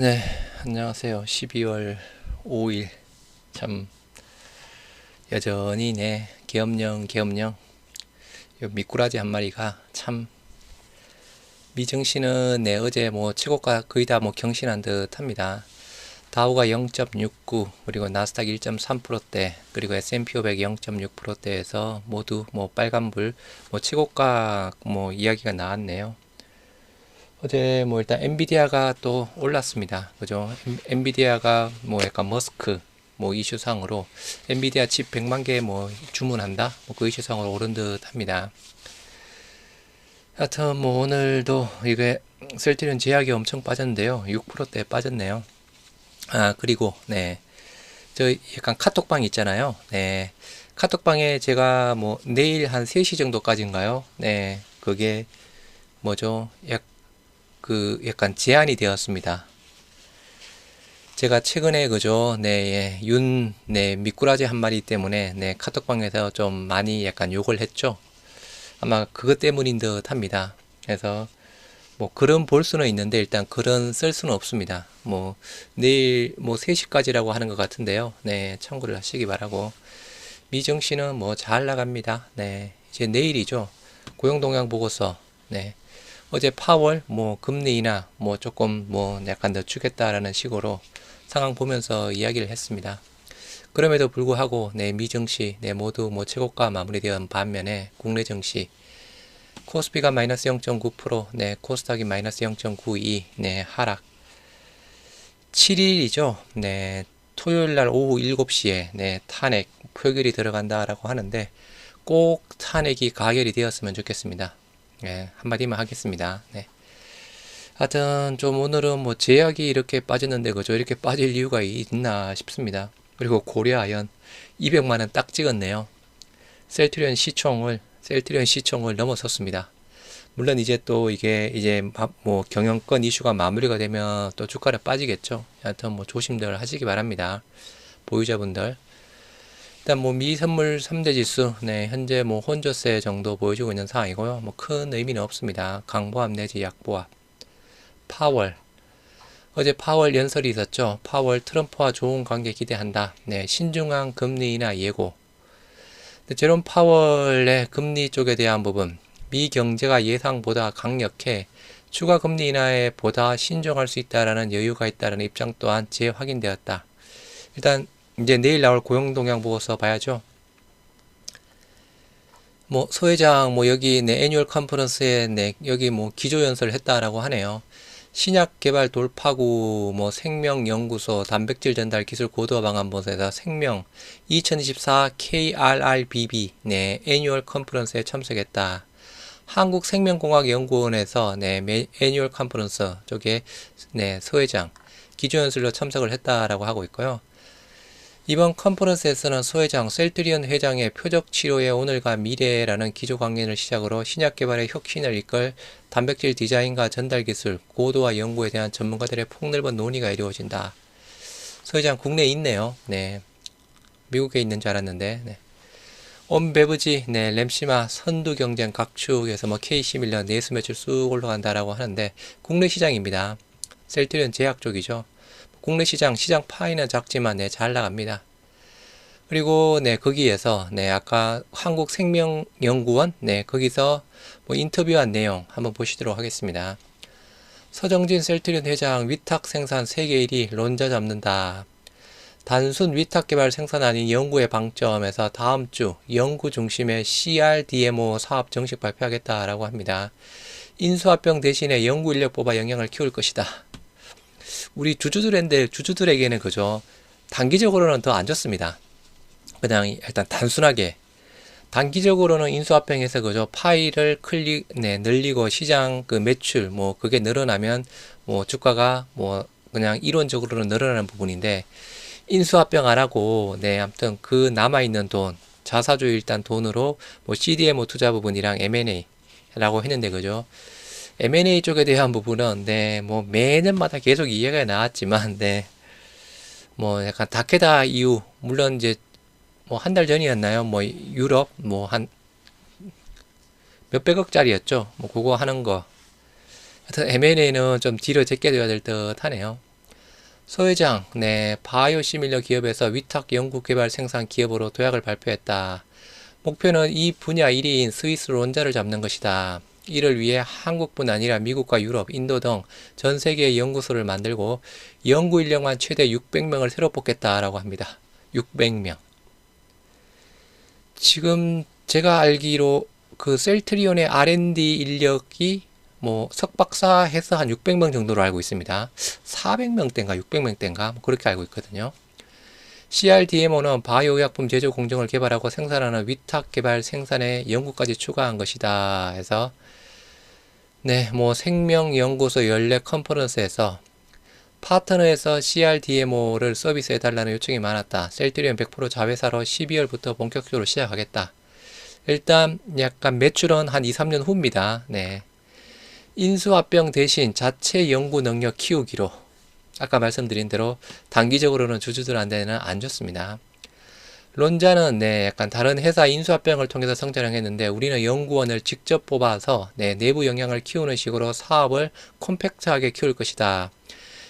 네, 안녕하세요. 12월 5일. 참, 여전히 계엄령. 요 미꾸라지 한 마리가 참, 미증시는 어제 최고가 거의 다 경신한 듯 합니다. 다우가 0.69, 그리고 나스닥 1.3%대, 그리고 S&P 500 0.6%대에서 모두 빨간불, 최고가 이야기가 나왔네요. 어제 일단 엔비디아가 또 올랐습니다. 그죠? 엔비디아가 약간 머스크 이슈상으로 엔비디아 칩 100만 개 주문한다. 그 이슈상으로 오른 듯 합니다. 하여튼 오늘도 이게 셀트리온 제약이 엄청 빠졌는데요. 6%대 빠졌네요. 아, 그리고 저 약간 카톡방 있잖아요. 카톡방에 제가 내일 한 3시 정도까지인가요? 그게 뭐죠? 약간 제한이 되었습니다. 제가 최근에 그죠, 미꾸라지 한 마리 때문에 카톡방에서 좀 많이 약간 욕을 했죠. 아마 그것 때문인 듯 합니다. 그래서 글은 볼 수는 있는데 일단 글은 쓸 수는 없습니다. 내일 3시까지라고 하는 것 같은데요. 참고를 하시기 바라고. 미정 씨는 잘 나갑니다. 이제 내일이죠. 고용동향 보고서. 어제 파월 금리 인하 조금 약간 늦추겠다라는 식으로 상황 보면서 이야기를 했습니다. 그럼에도 불구하고 미증시 모두 최고가 마무리되은 반면에 국내 증시 코스피가 마이너스 0.9%, 코스닥이 마이너스 0.92, 하락. 7일이죠. 토요일 날 오후 7시에 탄핵 표결이 들어간다라고 하는데 꼭 탄핵이 가결이 되었으면 좋겠습니다. 한마디만 하겠습니다. 하여튼 좀 오늘은 제약이 이렇게 빠졌는데 그죠? 이렇게 빠질 이유가 있나 싶습니다. 그리고 고려아연 200만원 딱 찍었네요. 셀트리온 시총을 넘어섰습니다. 물론 이제 또 이게 이제 경영권 이슈가 마무리가 되면 또 주가를 빠지겠죠. 하여튼 조심들 하시기 바랍니다. 보유자분들. 일단 미선물 3대 지수 현재 혼조세 정도 보여주고 있는 상황이고요. 큰 의미는 없습니다. 강보합 내지 약보합. 파월. 어제 파월 연설이 있었죠. 파월 트럼프와 좋은 관계 기대한다. 신중한 금리 인하 예고. 제롬 파월의 금리 쪽에 대한 부분. 미 경제가 예상보다 강력해 추가 금리 인하에 보다 신중할 수 있다라는 여유가 있다는 입장 또한 재확인되었다. 일단 이제 내일 나올 고용동향 보고서 봐야죠. 소 회장 여기 애뉴얼 컨퍼런스에 여기 기조연설을 했다라고 하네요. 신약 개발 돌파구 생명연구소 단백질 전달 기술 고도화 방안 본사에서 생명 2024 KRRBB 애뉴얼 컨퍼런스에 참석했다. 한국생명공학연구원에서 애뉴얼 컨퍼런스 쪽에 소회장 기조연설로 참석을 했다라고 하고 있고요. 이번 컨퍼런스에서는 소회장 셀트리온 회장의 표적 치료의 오늘과 미래라는 기조 강연을 시작으로 신약 개발의 혁신을 이끌 단백질 디자인과 전달 기술, 고도화 연구에 대한 전문가들의 폭넓은 논의가 이루어진다. 소회장 국내에 있네요. 미국에 있는 줄 알았는데. 온베브지, 램시마 선두 경쟁 각축에서 KC밀려 내수 매출 쑥 올라간다라고 하는데 국내 시장입니다. 셀트리온 제약 쪽이죠. 국내 시장 파이는 작지만 잘 나갑니다. 그리고 거기에서 아까 한국생명연구원 거기서 인터뷰한 내용 한번 보시도록 하겠습니다. 서정진 셀트리온 회장 위탁 생산 세계 1위 론자 잡는다. 단순 위탁 개발 생산 아닌 연구의 방점에서 다음 주 연구 중심의 CRDMO 사업 정식 발표하겠다라고 합니다. 인수합병 대신에 연구 인력 뽑아 영향을 키울 것이다. 우리 주주들에게는 그죠. 단기적으로는 더 안 좋습니다. 그냥 일단 단순하게 단기적으로는 인수합병해서 그죠. 파일을 늘리고 시장 매출 그게 늘어나면 주가가 그냥 이론적으로는 늘어나는 부분인데 인수합병 안 하고 아무튼 그 남아있는 돈 자사주 일단 돈으로 CDMO 투자 부분이랑 M&A라고 했는데 그죠. M&A 쪽에 대한 부분은 매년마다 계속 이해가 나왔지만 약간 다케다 이후 물론 이제 한 달 전이었나요? 유럽 한 몇백억짜리였죠. 그거 하는 거. 하여튼 M&A는 좀 뒤로 제껴둬야 될 듯 하네요. 소 회장, 네, 바이오시밀러 기업에서 위탁 연구개발 생산 기업으로 도약을 발표했다. 목표는 이 분야 1위인 스위스 론자를 잡는 것이다. 이를 위해 한국뿐 아니라 미국과 유럽, 인도 등 전 세계의 연구소를 만들고 연구 인력만 최대 600명을 새로 뽑겠다라고 합니다. 600명. 지금 제가 알기로 그 셀트리온의 R&D 인력이 뭐 석박사 해서 한 600명 정도로 알고 있습니다. 400명대인가 600명대인가 뭐 그렇게 알고 있거든요. CRDMO는 바이오의약품 제조 공정을 개발하고 생산하는 위탁 개발 생산에 연구까지 추가한 것이다 해서 네, 뭐 생명연구소 연례 컨퍼런스에서 파트너에서 CRDMO를 서비스해달라는 요청이 많았다. 셀트리온 100% 자회사로 12월부터 본격적으로 시작하겠다. 일단 약간 매출은 한 2, 3년 후입니다. 네. 인수합병 대신 자체 연구 능력 키우기로 아까 말씀드린 대로 단기적으로는 주주들한테는 안 좋습니다. 론자는 네, 약간 다른 회사 인수합병을 통해서 성장했는데 우리는 연구원을 직접 뽑아서 네, 내부 역량을 키우는 식으로 사업을 컴팩트하게 키울 것이다.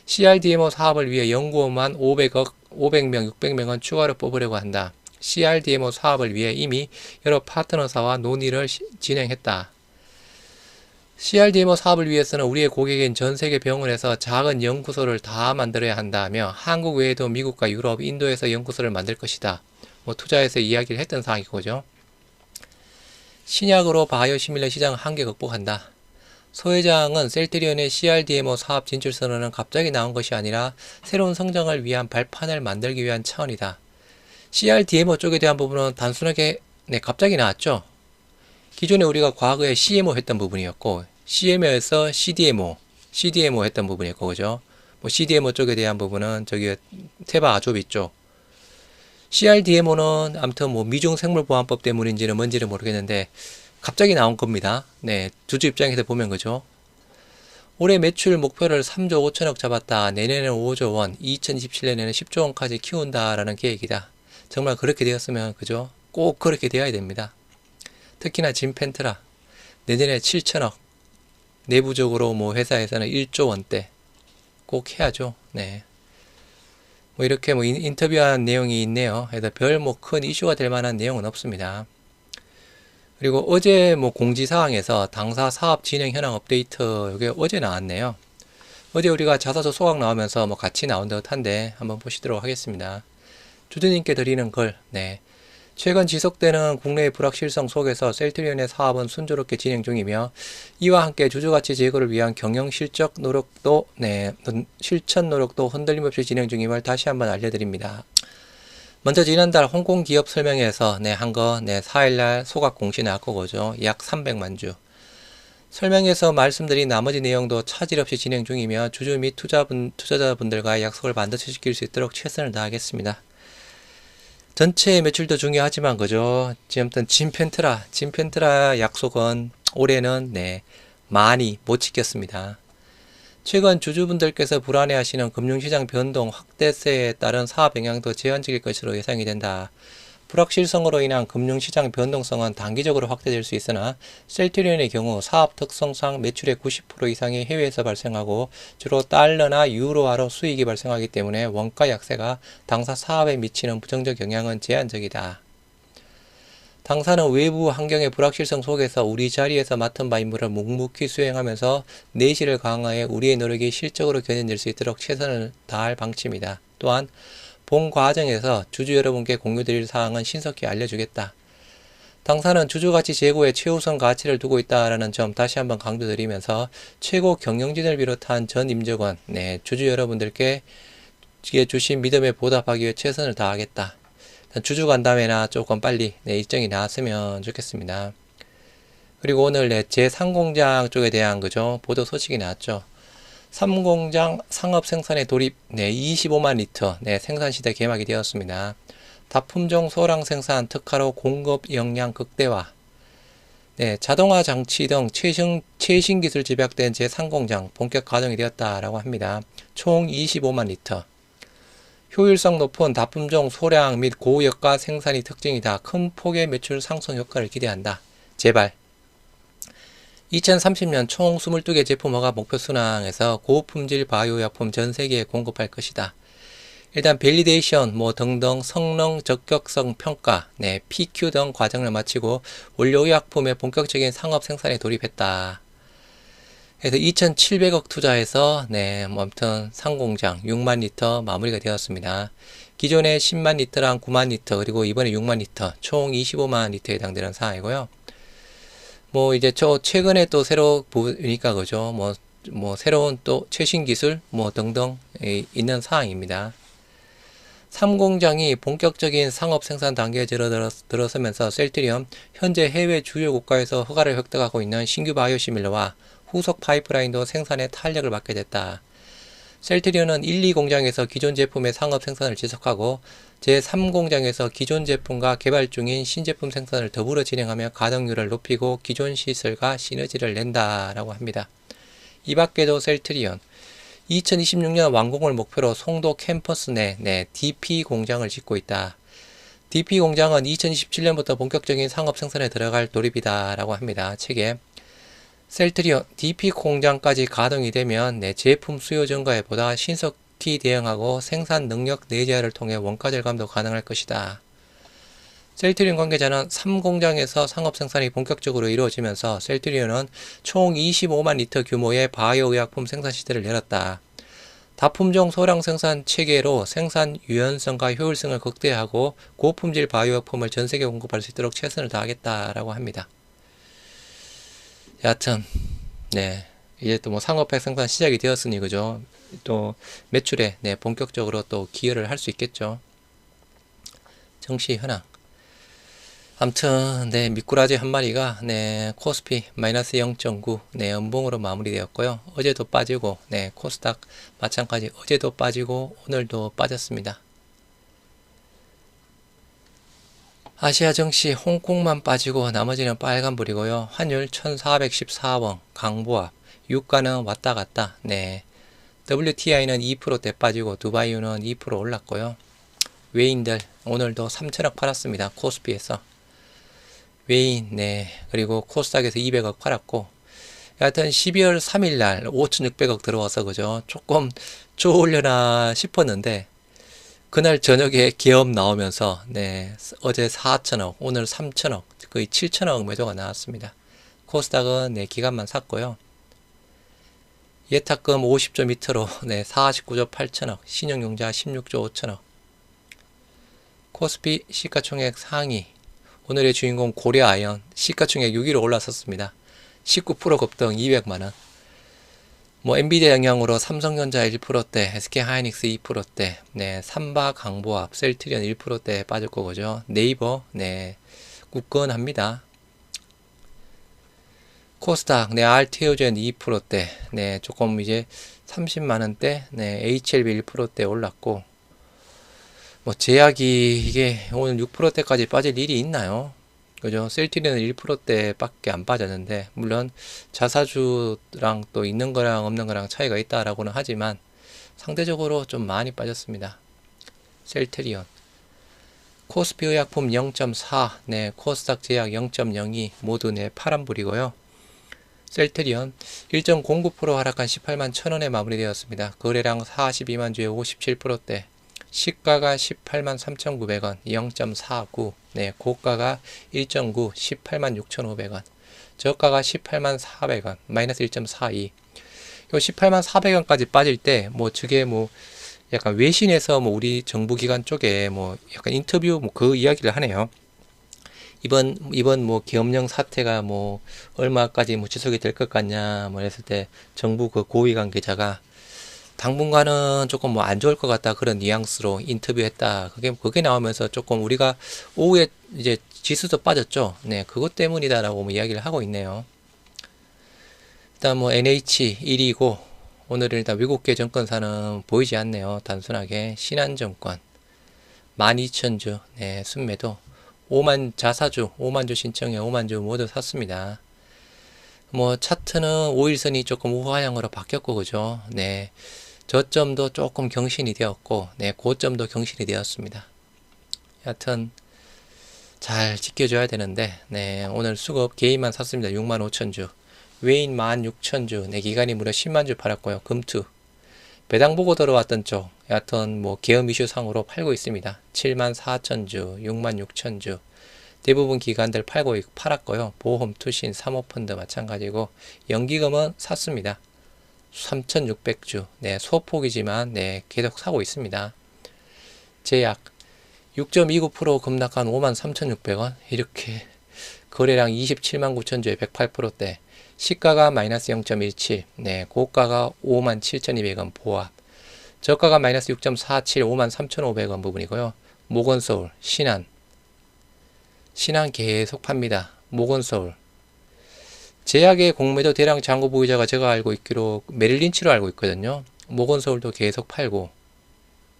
CRDMO 사업을 위해 연구원만 500명, 600명은 추가로 뽑으려고 한다. CRDMO 사업을 위해 이미 여러 파트너사와 논의를 진행했다. CRDMO 사업을 위해서는 우리의 고객인 전 세계 병원에서 작은 연구소를 다 만들어야 한다며 한국 외에도 미국과 유럽, 인도에서 연구소를 만들 것이다. 뭐 투자해서 이야기를 했던 사항이고죠. 신약으로 바이오시밀러 시장 한계 극복한다. 소 회장은 셀트리온의 CRDMO 사업 진출 선언은 갑자기 나온 것이 아니라 새로운 성장을 위한 발판을 만들기 위한 차원이다. CRDMO 쪽에 대한 부분은 단순하게 네, 갑자기 나왔죠. 기존에 우리가 과거에 CMO 했던 부분이었고 CMO에서 CDMO 했던 부분이었고 그죠? 뭐 CDMO 쪽에 대한 부분은 저기 테바 아조비 쪽 CRDMO는 아무튼 뭐 미중생물보안법 때문인지는 뭔지는 모르겠는데 갑자기 나온 겁니다. 네, 주주 입장에서 보면 그죠? 올해 매출 목표를 3조 5천억 잡았다. 내년에는 5조 원, 2027년에는 10조 원까지 키운다라는 계획이다. 정말 그렇게 되었으면 그죠? 꼭 그렇게 되어야 됩니다. 특히나 진펜트라 내년에 7천억, 내부적으로 뭐 회사에서는 1조 원대 꼭 해야죠. 네. 뭐 이렇게 뭐 인터뷰한 내용이 있네요. 그래서 별 뭐 큰 이슈가 될 만한 내용은 없습니다. 그리고 어제 뭐 공지사항에서 당사 사업 진행 현황 업데이트 이게 어제 나왔네요. 어제 우리가 자사주 소각 나오면서 뭐 같이 나온 듯한데 한번 보시도록 하겠습니다. 주주님께 드리는 글, 네. 최근 지속되는 국내의 불확실성 속에서 셀트리온의 사업은 순조롭게 진행 중이며 이와 함께 주주가치 제고를 위한 경영 실적 노력도 실천 노력도 흔들림 없이 진행 중임을 다시 한번 알려드립니다. 먼저 지난달 홍콩 기업 설명회에서 한 거 4일날 소각 공시 나왔고 그죠. 약 300만 주. 설명에서 말씀드린 나머지 내용도 차질 없이 진행 중이며 주주 및 투자자분들과의 약속을 반드시 지킬 수 있도록 최선을 다하겠습니다. 전체 매출도 중요하지만 그죠. 지금 진펜트라 약속은 올해는 많이 못 지켰습니다. 최근 주주분들께서 불안해하시는 금융시장 변동 확대세에 따른 사업 영향도 제한적일 것으로 예상이 된다. 불확실성으로 인한 금융시장 변동성은 단기적으로 확대될 수 있으나 셀트리온의 경우 사업 특성상 매출의 90% 이상이 해외에서 발생하고 주로 달러나 유로화로 수익이 발생하기 때문에 원가 약세가 당사 사업에 미치는 부정적 영향은 제한적이다. 당사는 외부 환경의 불확실성 속에서 우리 자리에서 맡은 바 임무를 묵묵히 수행하면서 내실을 강화해 우리의 노력이 실적으로 견인될 수 있도록 최선을 다할 방침이다. 또한 본 과정에서 주주 여러분께 공유드릴 사항은 신속히 알려주겠다. 당사는 주주가치 제고에 최우선 가치를 두고 있다는 점 다시 한번 강조드리면서 최고 경영진을 비롯한 전 임직원, 주주 여러분들께 주신 믿음에 보답하기 위해 최선을 다하겠다. 주주 간담회나 조금 빨리 일정이 나왔으면 좋겠습니다. 그리고 오늘 제3공장 쪽에 대한 보도 소식이 나왔죠. 3공장 상업 생산에 돌입 25만 리터 생산시대 개막이 되었습니다. 다품종 소량 생산 특화로 공급 역량 극대화 자동화 장치 등 최신 기술 집약된 제3공장 본격 가동이 되었다라고 합니다. 총 25만 리터 효율성 높은 다품종 소량 및 고여가 생산이 특징이다. 큰 폭의 매출 상승 효과를 기대한다. 제발 2030년 총 22개 제품화가 목표 순항해서 고품질 바이오약품 전 세계에 공급할 것이다. 일단 밸리데이션 뭐 등등 성능 적격성 평가, PQ 등 과정을 마치고 원료의약품의 본격적인 상업 생산에 돌입했다. 그래서 2,700억 투자해서 아무튼 상공장 6만 리터 마무리가 되었습니다. 기존에 10만 리터랑 9만 리터 그리고 이번에 6만 리터 총 25만 리터에 해당되는 사항이고요. 뭐 이제 최근에 또 새로 보니까 그죠. 뭐 새로운 또 최신 기술 뭐 등등 있는 사항입니다. 3공장이 본격적인 상업 생산 단계에 들어서면서 셀트리온 현재 해외 주요 국가에서 허가를 획득하고 있는 신규 바이오시밀러와 후속 파이프라인도 생산에 탄력을 받게 됐다. 셀트리온은 1, 2공장에서 기존 제품의 상업 생산을 지속하고 제3공장에서 기존 제품과 개발 중인 신제품 생산을 더불어 진행하며 가동률을 높이고 기존 시설과 시너지를 낸다라고 합니다. 이 밖에도 셀트리온 2026년 완공을 목표로 송도 캠퍼스 내 DP 공장을 짓고 있다. DP 공장은 2027년부터 본격적인 상업 생산에 들어갈 돌입이다 라고 합니다. 책에 셀트리온 DP 공장까지 가동이 되면 제품 수요 증가에 보다 신속히 대응하고 생산 능력 내재화를 통해 원가 절감도 가능할 것이다. 셀트리온 관계자는 3공장에서 상업 생산이 본격적으로 이루어지면서 셀트리온은 총 25만 리터 규모의 바이오 의약품 생산 시대를 열었다. 다품종 소량 생산 체계로 생산 유연성과 효율성을 극대화하고 고품질 바이오 의약품을 전 세계에 공급할 수 있도록 최선을 다하겠다라고 합니다. 여하튼 이제 또 뭐 상업화 생산 시작이 되었으니 그죠. 또 매출에 본격적으로 또 기여를 할 수 있겠죠. 정시 현황. 아무튼 미꾸라지 한 마리가 코스피 마이너스 0.9 음봉으로 마무리되었고요. 어제도 빠지고 코스닥 마찬가지 어제도 빠지고 오늘도 빠졌습니다. 아시아 증시 홍콩만 빠지고 나머지는 빨간불이고요. 환율 1414원 강보합, 유가는 왔다 갔다. WTI는 2%대 빠지고 두바이유는 2% 올랐고요. 외인들 오늘도 3천억 팔았습니다. 코스피에서. 외인 그리고 코스닥에서 200억 팔았고 여하튼 12월 3일날 5,600억 들어와서 그죠. 조금 좋으려나 싶었는데 그날 저녁에 기업 나오면서 어제 4천억 오늘 3천억 거의 7천억 매도가 나왔습니다. 코스닥은 기간만 샀고요. 예탁금 50조 밑으로 49조 8천억 신용융자 16조 5천억. 코스피 시가총액 상위 오늘의 주인공 고려아연 시가총액 6위로 올라섰습니다. 19% 급등 200만원. 뭐 엔비디아 영향으로 삼성전자 1%대, SK하이닉스 2%대, 삼바 강보합, 셀트리온 1%대 빠졌고 그죠. 네이버 굳건합니다. 코스닥 알테오젠 2%대, 조금 이제 30만원대, HLB 1%대 올랐고 뭐 제약이 이게 오늘 6%대까지 빠질 일이 있나요? 그죠? 셀트리온은 1%대 밖에 안 빠졌는데 물론 자사주랑 또 있는 거랑 없는 거랑 차이가 있다라고는 하지만 상대적으로 좀 많이 빠졌습니다. 셀트리온 코스피 의약품 0.4 코스닥 제약 0.02 모두 파란불이고요. 셀트리온 1.09% 하락한 18만 1000원에 마무리되었습니다. 거래량 42만 주에 57%대 시가가 18만 3,900원 0.49 고가가 1.9 18만 6,500원 저가가 18만 400원 마이너스 1.42 요 18만 400원까지 빠질 때 뭐 저게 뭐 약간 외신에서 뭐 우리 정부기관 쪽에 뭐 약간 인터뷰 뭐 그 이야기를 하네요. 이번 뭐 계엄령 사태가 뭐 얼마까지 뭐 지속이 될 것 같냐 뭐 했을 때 정부 그 고위 관계자가 당분간은 조금 뭐 안 좋을 것 같다 그런 뉘앙스로 인터뷰했다. 그게 나오면서 조금 우리가 오후에 이제 지수도 빠졌죠. 그것 때문이다라고 뭐 이야기를 하고 있네요. 일단 뭐 NH 1위고 오늘은 일단 외국계 정권사는 보이지 않네요. 단순하게 신한증권 12,000주 순매도 5만 자사주 5만주 신청해 5만주 모두 샀습니다. 뭐 차트는 5일선이 조금 우하향으로 바뀌었고 그죠. 저점도 조금 경신이 되었고 고점도 경신이 되었습니다. 여하튼 잘 지켜줘야 되는데 오늘 수급 개인만 샀습니다. 65,000주 외인 16,000주, 네, 기간이 무려 10만 주 팔았고요. 금투. 배당 보고 들어왔던 쪽, 여하튼 뭐 계엄 이슈 상으로 팔고 있습니다. 74,000주, 66,000주. 대부분 기관들 팔았고요. 보험, 투신, 사모펀드 마찬가지고 연기금은 샀습니다. 3,600주. 네, 소폭이지만 네, 계속 사고 있습니다. 제약 6.29% 급락한 53,600원. 이렇게 거래량 27만 9천주에 108%대. 시가가 마이너스 0.17. 네, 고가가 57,200원 보합. 저가가 마이너스 6.47, 53,500원 부분이고요. 모건서울, 신한 계속 팝니다. 모건서울. 제약의 공매도 대량 잔고 보유자가 제가 알고 있기로 메릴린치로 알고 있거든요. 모건서울도 계속 팔고,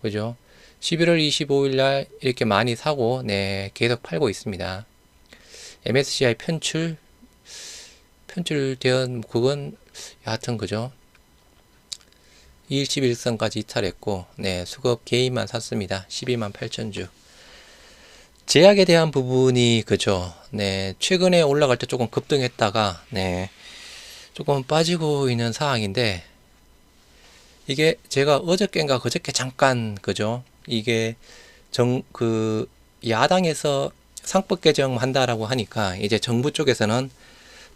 그죠? 11월 25일 날 이렇게 많이 사고, 네, 계속 팔고 있습니다. MSCI 편출되은 그건 여하튼 그죠? 21선까지 이탈했고, 네, 수급 개인만 샀습니다. 12만 8천주. 제약에 대한 부분이 그죠? 네, 최근에 올라갈 때 조금 급등했다가 네, 조금 빠지고 있는 상황인데, 이게 제가 어저께인가 그저께 잠깐 그죠? 이게 야당에서 상법 개정한다라고 하니까 이제 정부 쪽에서는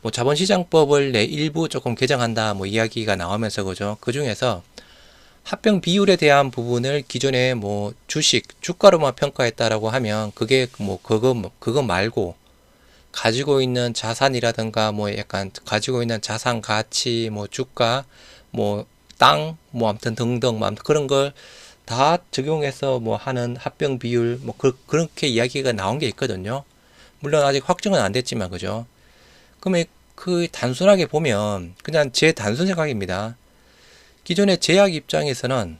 뭐 자본시장법을 일부 조금 개정한다 뭐 이야기가 나오면서 그죠? 그 중에서 합병 비율에 대한 부분을 기존에 뭐 주가로만 평가했다라고 하면 그게 뭐 그거 말고 가지고 있는 자산이라든가 뭐 약간 가지고 있는 자산 가치 뭐 주가 뭐 땅 뭐 아무튼 등등 뭐 아무튼 그런 걸 다 적용해서 뭐 하는 합병 비율 뭐 그렇게 이야기가 나온 게 있거든요. 물론 아직 확정은 안 됐지만 그죠. 그러면 그 단순하게 보면 그냥 제 단순 생각입니다. 기존의 제약 입장에서는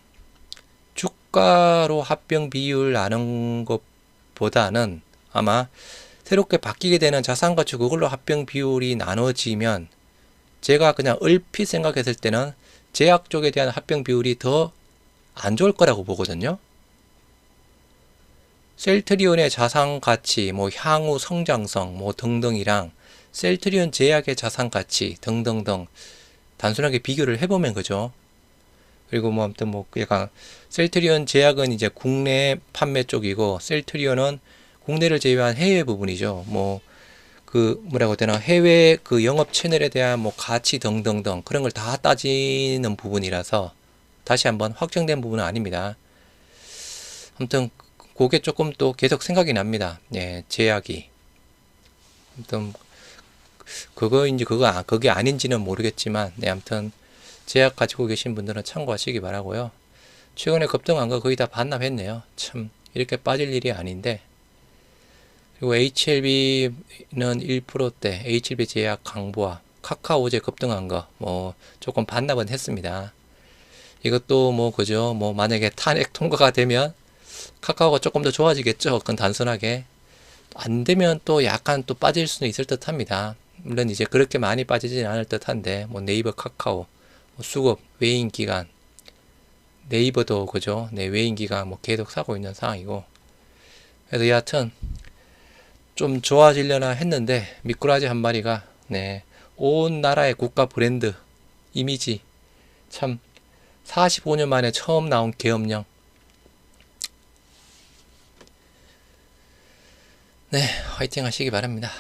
주가로 합병 비율 아는 것보다는 아마 새롭게 바뀌게 되는 자산가치 그걸로 합병 비율이 나눠지면 제가 그냥 얼핏 생각했을 때는 제약 쪽에 대한 합병 비율이 더 안 좋을 거라고 보거든요. 셀트리온의 자산가치, 뭐 향후 성장성, 뭐 등등이랑 셀트리온 제약의 자산가치 등등등 단순하게 비교를 해보면 그죠. 그리고 뭐 아무튼 뭐 약간 셀트리온 제약은 이제 국내 판매 쪽이고 셀트리온은 국내를 제외한 해외 부분이죠. 뭐 그 뭐라고 해야 되나 해외 그 영업 채널에 대한 뭐 가치 등등등 그런 걸 다 따지는 부분이라서 다시 한번 확정된 부분은 아닙니다. 아무튼 그게 조금 또 계속 생각이 납니다. 예, 제약이 아무튼 그게 아닌지는 모르겠지만 네, 아무튼 제약 가지고 계신 분들은 참고하시기 바라고요. 최근에 급등한 거 거의 다 반납했네요. 참 이렇게 빠질 일이 아닌데. 그리고 HLB는 1%대 HLB 제약 강보와 카카오 어제 급등한 거 뭐 조금 반납은 했습니다. 이것도 뭐 그죠? 뭐 만약에 탄핵 통과가 되면 카카오가 조금 더 좋아지겠죠. 그건 단순하게 안 되면 또 약간 또 빠질 수는 있을 듯 합니다. 물론 이제 그렇게 많이 빠지진 않을 듯 한데 뭐 네이버 카카오 뭐 수급 외인 기간 네이버도 그죠? 네, 외인 기간 뭐 계속 사고 있는 상황이고 그래서 여하튼 좀 좋아지려나 했는데 미꾸라지 한 마리가 네, 온 나라의 국가 브랜드 이미지 참 45년 만에 처음 나온 계엄령. 네, 화이팅 하시기 바랍니다.